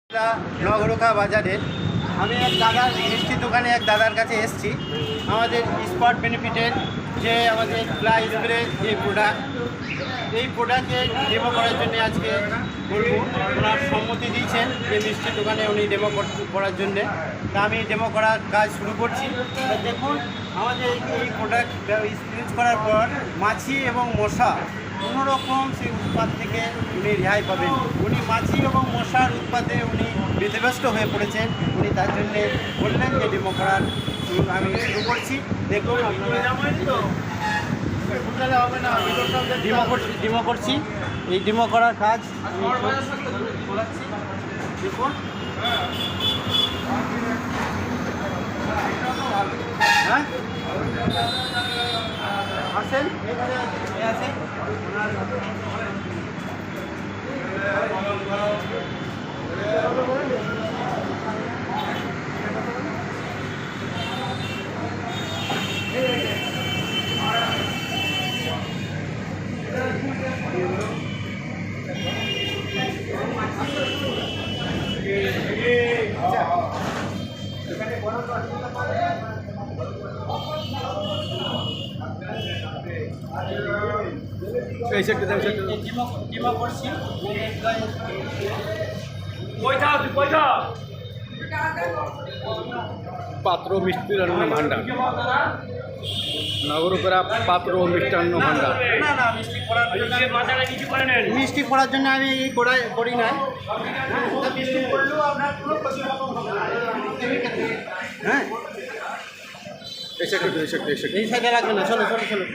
নগরুকা বাজারে আমি এক দাদার মিষ্টি দোকানে এক দাদার কাছে এসেছি। আমাদের স্পট বেনিফিটের যে আমাদের ফ্লাই স্প্রে যে প্রোডাক্ট, এই প্রোডাক্টে ডেমো করার জন্য আজকে বলবো। ওনার সম্মতি দিয়েছেন যে মিষ্টি দোকানে উনি ডেমো করার জন্যে। তা আমি ডেমো করার কাজ শুরু করছি। তা দেখুন আমাদের এই প্রোডাক্ট ইউজ করার পর মাছি এবং মশা কোনোরকম সেই উৎপাত থেকে উনি রেহাই পাবেন। উনি মাছি এবং মশার উৎপাতে উনি বিধিব্যস্ত হয়ে পড়েছেন। উনি তার জন্যে বললেন যে ডেমো করার আমি শুরু করছি। দেখুন ডেমো করছি। এই ডেমো করার কাজ দেখুন। হ্যাঁ আসেন, এখানে আসেন। পাত্র মিষ্টান্ন ভান্ডার, নগরুকা পাত্র মিষ্টান্ন ভান্ডার। না না, মিষ্টি করার জন্য আমি এই করি না। মিষ্টি করলেও আপনার কোনো ক্ষতি হবে না। হ্যাঁ, এই সাইডে এই সাইডে রাখবেন না। চলো চলো চলো।